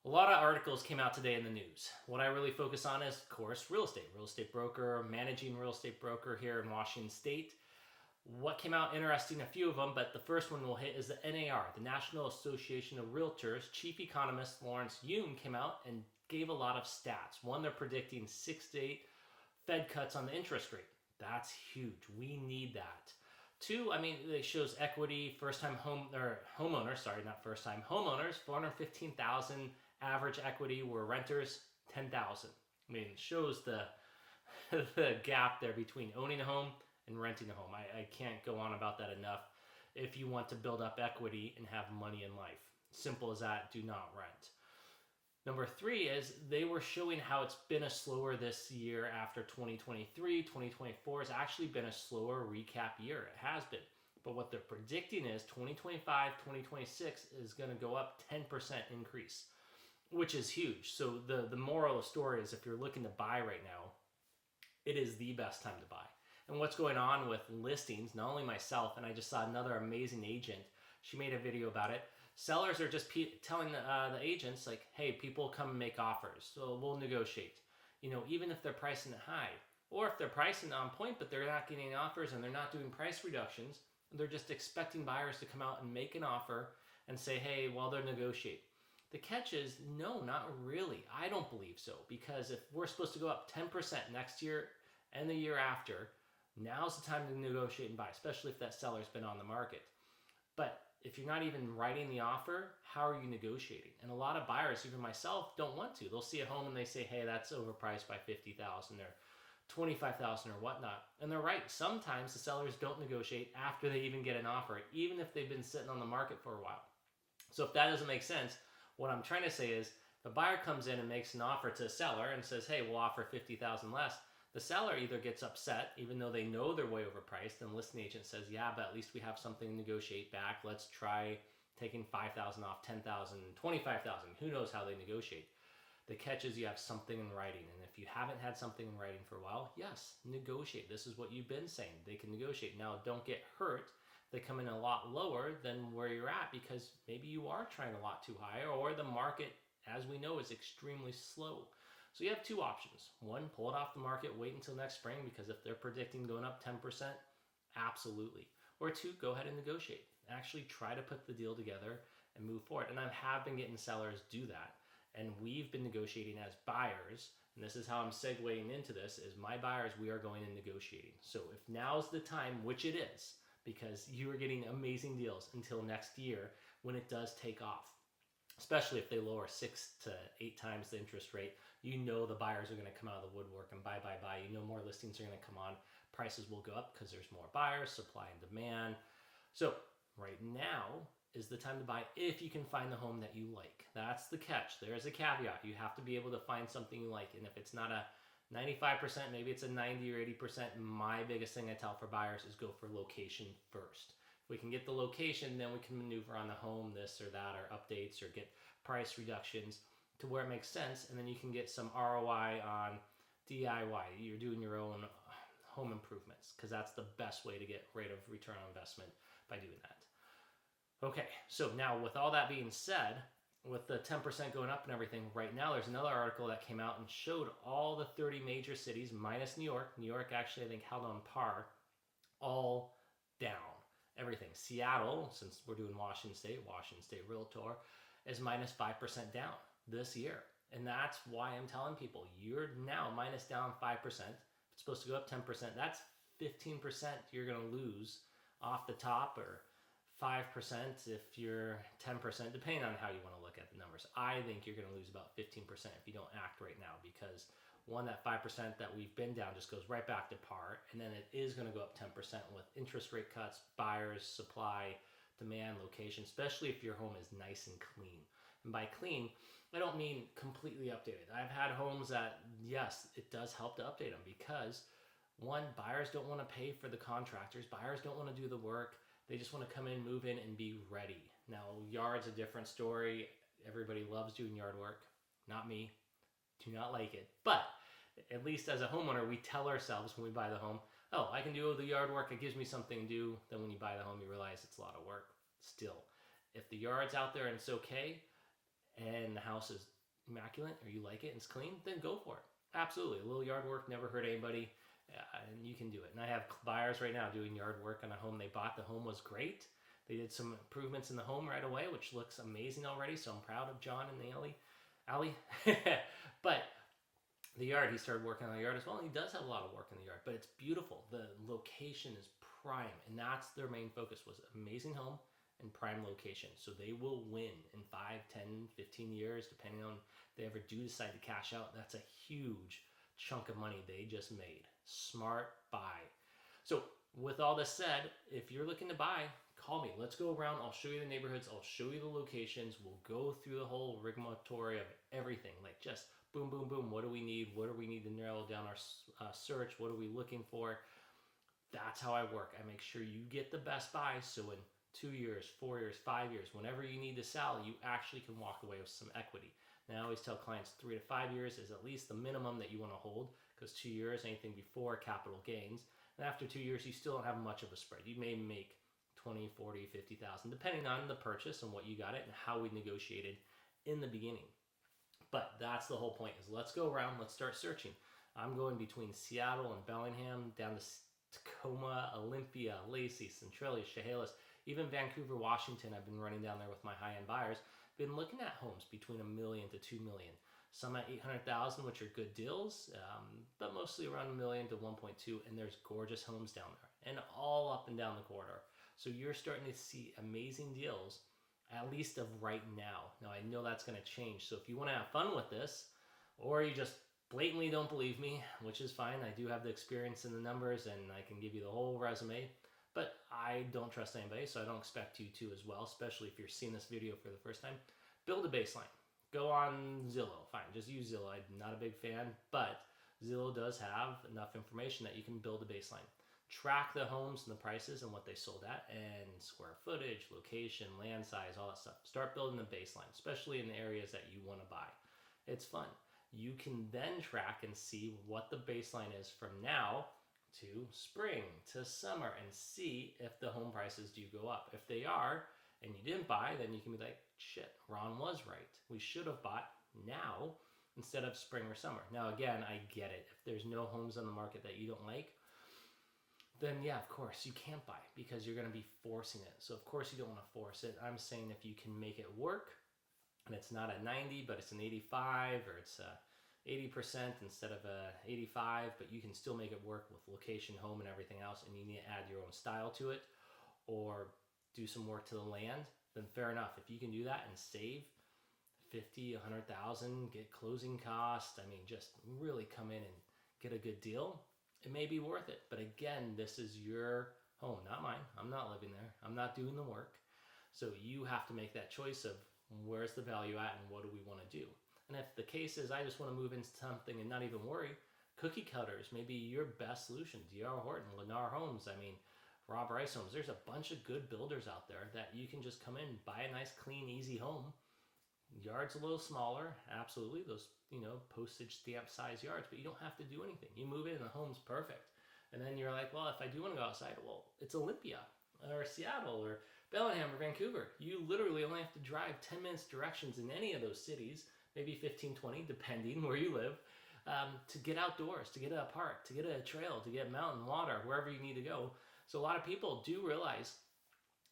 A lot of articles came out today in the news. What I really focus on is, of course, real estate broker, managing real estate broker here in Washington State. What came out interesting, a few of them, but the first one we'll hit is the NAR, the National Association of Realtors. Chief Economist Lawrence Yun came out and gave a lot of stats. One, they're predicting 6 to 8 Fed cuts on the interest rate. That's huge. We need that. Two, it shows equity, first-time homeowners, not first-time homeowners, 415,000 average equity, where renters 10,000. It shows the the gap there between owning a home and renting a home. I can't go on about that enough. If you want to build up equity and have money in life, simple as that. Do not rent. Number three is they were showing how it's been a slower this year after 2023. 2024 has actually been a slower recap year. It has been. But what they're predicting is 2025, 2026 is going to go up 10% increase, which is huge. So the moral of the story is if you're looking to buy right now, it is the best time to buy. And what's going on with listings, not only myself, and I just saw another amazing agent, she made a video about it. Sellers are just telling the agents, like, hey, people come and make offers, so we'll negotiate. Even if they're pricing it high, or if they're pricing on point, but they're not getting offers and they're not doing price reductions, they're just expecting buyers to come out and make an offer and say, hey, well, they'll negotiate. The catch is, no, not really. I don't believe so, because if we're supposed to go up 10% next year and the year after, now's the time to negotiate and buy, especially if that seller's been on the market. But if you're not even writing the offer, how are you negotiating? And a lot of buyers, even myself, don't want to. They'll see a home and they say, hey, that's overpriced by $50,000 or $25,000 or whatnot. And they're right. Sometimes the sellers don't negotiate after they even get an offer, even if they've been sitting on the market for a while. So if that doesn't make sense, what I'm trying to say is the buyer comes in and makes an offer to a seller and says, hey, we'll offer $50,000 less. The seller either gets upset, even though they know they're way overpriced, and the listing agent says, yeah, but at least we have something to negotiate back. Let's try taking $5,000 off, $10,000, $25,000. Who knows how they negotiate? The catch is you have something in writing. And if you haven't had something in writing for a while, yes, negotiate. This is what you've been saying. They can negotiate. Now, don't get hurt. They come in a lot lower than where you're at because maybe you are trying a lot too high, or the market, as we know, is extremely slow. So you have two options. One, pull it off the market, wait until next spring, because if they're predicting going up 10%, absolutely. Or two, go ahead and negotiate. Actually try to put the deal together and move forward. And I have been getting sellers do that. And we've been negotiating as buyers. And this is how I'm segueing into this, is my buyers, we are going and negotiating. So if now's the time, which it is, because you are getting amazing deals until next year when it does take off. Especially if they lower 6 to 8 times the interest rate, the buyers are going to come out of the woodwork and buy. More listings are going to come on. Prices will go up because there's more buyers, supply and demand. So right now is the time to buy if you can find the home that you like. That's the catch. There's a caveat. You have to be able to find something you like. And if it's not a 95%, maybe it's a 90 or 80%. My biggest thing I tell for buyers is go for location first. If we can get the location, then we can maneuver on the home, this or that, or updates, or get price reductions to where it makes sense. And then you can get some ROI on DIY. You're doing your own home improvements, because that's the best way to get rate of return on investment, by doing that. Okay, so now with all that being said, with the 10% going up and everything, right now there's another article that came out and showed all the 30 major cities, minus New York. New York actually, I think, held on par, all down. Everything. Seattle, since we're doing Washington State Realtor, is minus 5% down this year. And that's why I'm telling people, you're now minus down 5%. If it's supposed to go up 10%, that's 15% you're going to lose off the top, or 5% if you're 10%, depending on how you want to look at the numbers. I think you're going to lose about 15% if you don't act right now, because one, that 5% that we've been down just goes right back to par, and then it is going to go up 10% with interest rate cuts, buyers, supply, demand, location, especially if your home is nice and clean. And by clean, I don't mean completely updated. I've had homes that, yes, it does help to update them, because one, buyers don't want to pay for the contractors. Buyers don't want to do the work. They just want to come in, move in, and be ready. Now, yard's a different story. Everybody loves doing yard work. Not me. Do not like it. But at least as a homeowner, we tell ourselves when we buy the home, oh, I can do the yard work. It gives me something to do. Then when you buy the home, you realize it's a lot of work. Still, if the yard's out there and it's okay, and the house is immaculate, or you like it and it's clean, then go for it. Absolutely. A little yard work never hurt anybody, and you can do it. And I have buyers right now doing yard work on a home they bought. The home was great. They did some improvements in the home right away, which looks amazing already. So I'm proud of John and Allie. But the yard, he started working on the yard as well. And he does have a lot of work in the yard, but it's beautiful. The location is prime, and that's their main focus, was amazing home and prime location. So they will win in 5, 10, 15 years, depending on if they ever do decide to cash out. That's a huge chunk of money they just made. Smart buy. So with all this said, if you're looking to buy, call me. Let's go around. I'll show you the neighborhoods. I'll show you the locations. We'll go through the whole rigmarole of everything. Like just boom, boom, boom. What do we need? What do we need to narrow down our search? What are we looking for? That's how I work. I make sure you get the best buy. So in 2 years, 4 years, 5 years, whenever you need to sell, you actually can walk away with some equity. Now, I always tell clients 3 to 5 years is at least the minimum that you want to hold, because 2 years, anything before capital gains. And after 2 years, you still don't have much of a spread. You may make 20, 40, 50,000, depending on the purchase and what you got it and how we negotiated in the beginning. But that's the whole point, is let's go around, let's start searching. I'm going between Seattle and Bellingham, down to Tacoma, Olympia, Lacey, Centralia, Chehalis, even Vancouver, Washington. I've been running down there with my high-end buyers. Been looking at homes between $1 million to $2 million. Some at $800,000, which are good deals, but mostly around $1 million to 1.2. And there's gorgeous homes down there, and all up and down the corridor. So you're starting to see amazing deals, at least of right now. Now, I know that's going to change. So if you want to have fun with this, or you just blatantly don't believe me, which is fine. I do have the experience in the numbers, and I can give you the whole resume. But I don't trust anybody, so I don't expect you to as well, especially if you're seeing this video for the first time. Build a baseline. Go on Zillow. Fine, just use Zillow. I'm not a big fan, but Zillow does have enough information that you can build a baseline. Track the homes and the prices and what they sold at, and square footage, location, land size, all that stuff. Start building a baseline, especially in the areas that you want to buy. It's fun. You can then track and see what the baseline is from now to spring to summer, and see if the home prices do go up. If they are, and you didn't buy, then you can be like, shit, Ron was right. We should have bought now instead of spring or summer. Now, again, I get it. If there's no homes on the market that you don't like, then yeah, of course, you can't buy, because you're going to be forcing it. So of course you don't want to force it. I'm saying if you can make it work, and it's not a 90, but it's an 85, or it's a 80% instead of a 85, but you can still make it work with location, home, and everything else, and you need to add your own style to it, or do some work to the land, then fair enough. If you can do that and save 50, 100,000, get closing costs, I mean, just really come in and get a good deal, it may be worth it. But again, this is your home, not mine. I'm not living there. I'm not doing the work. So you have to make that choice of where's the value at and what do we want to do. And if the case is I just want to move into something and not even worry, cookie cutters may be your best solution. D.R. Horton, Lennar Homes, I mean, Rob Rice Homes. There's a bunch of good builders out there that you can just come in, buy a nice, clean, easy home. Yard's a little smaller, absolutely. Those, postage stamp size yards, but you don't have to do anything. You move in and the home's perfect. And then you're like, well, if I do want to go outside, well, it's Olympia or Seattle or Bellingham or Vancouver. You literally only have to drive 10 minutes directions in any of those cities, maybe 15, 20, depending where you live, to get outdoors, to get a park, to get a trail, to get mountain, water, wherever you need to go. So a lot of people do realize,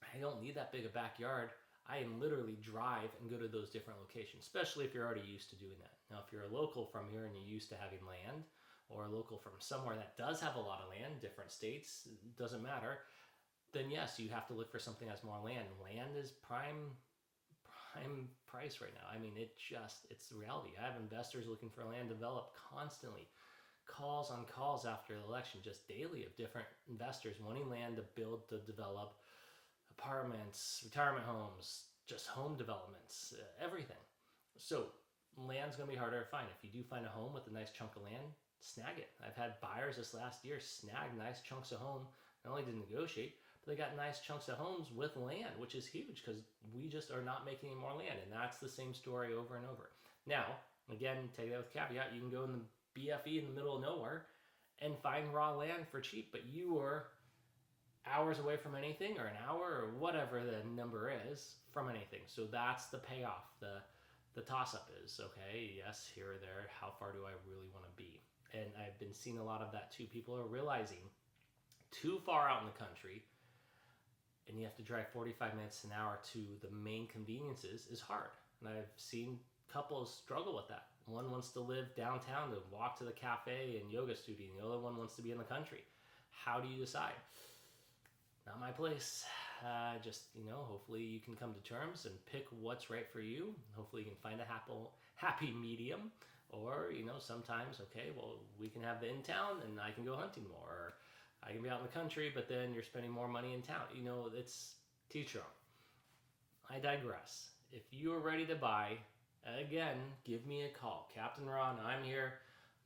I don't need that big a backyard. I can literally drive and go to those different locations, especially if you're already used to doing that. Now, if you're a local from here and you're used to having land, or a local from somewhere that does have a lot of land, different states, doesn't matter, then yes, you have to look for something that has more land. Land is prime price right now. I mean, it's the reality. I have investors looking for land developed constantly. Calls on calls after the election, just daily, of different investors wanting land to build, to develop apartments, retirement homes, just home developments, everything. So land's going to be harder to find. If you do find a home with a nice chunk of land, snag it. I've had buyers this last year snag nice chunks of home, not only to negotiate, but they got nice chunks of homes with land, which is huge because we just are not making any more land. And that's the same story over and over. Now, again, take that with caveat. You can go in the BFE in the middle of nowhere and find raw land for cheap, but you are hours away from anything, or an hour, or whatever the number is, from anything. So that's the payoff. the toss-up is, okay, yes, here or there, how far do I really want to be? And I've been seeing a lot of that too. People are realizing too far out in the country and you have to drive 45 minutes an hour to the main conveniences is hard. And I've seen couples struggle with that. One wants to live downtown to walk to the cafe and yoga studio, and the other one wants to be in the country. How do you decide? Not my place. Hopefully you can come to terms and pick what's right for you. Hopefully you can find a happy medium. Or, sometimes, okay, well, we can have the in town and I can go hunting more. Or I can be out in the country, but then you're spending more money in town. It's teach your own. I digress. If you are ready to buy, again, give me a call. Captain Ron, I'm here.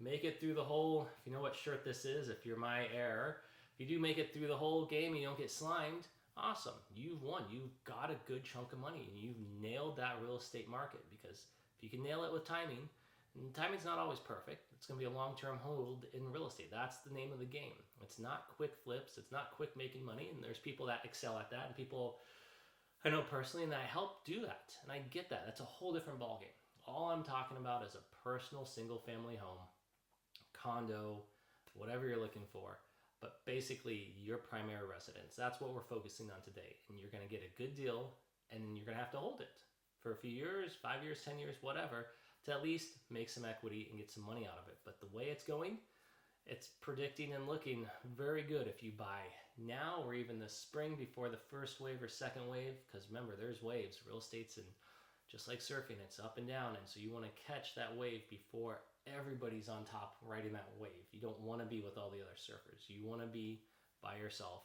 Make it through the whole, if you know what shirt this is, if you're my heir. If you do make it through the whole game and you don't get slimed, awesome. You've won. You've got a good chunk of money and you've nailed that real estate market, because if you can nail it with timing, and timing's not always perfect. It's going to be a long-term hold in real estate. That's the name of the game. It's not quick flips. It's not quick making money. And there's people that excel at that. And people I know personally, and I help do that. And I get that. That's a whole different ballgame. All I'm talking about is a personal single-family home, condo, whatever you're looking for. But basically, your primary residence. That's what we're focusing on today. And you're going to get a good deal, and you're going to have to hold it for a few years, 5 years, 10 years, whatever, to at least make some equity and get some money out of it. But the way it's going, it's predicting and looking very good if you buy now or even this spring before the first wave or second wave. Because remember, there's waves. Real estate's just like surfing, it's up and down. And so you want to catch that wave before everybody's on top riding that wave. You don't want to be with all the other surfers. You want to be by yourself.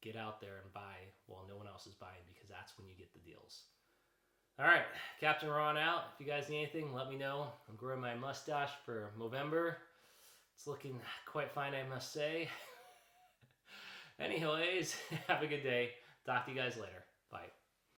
Get out there and buy while no one else is buying, because that's when you get the deals. All right, Captain Ron out. If you guys need anything, let me know. I'm growing my mustache for Movember. It's looking quite fine, I must say. Anyways, have a good day. Talk to you guys later. Bye.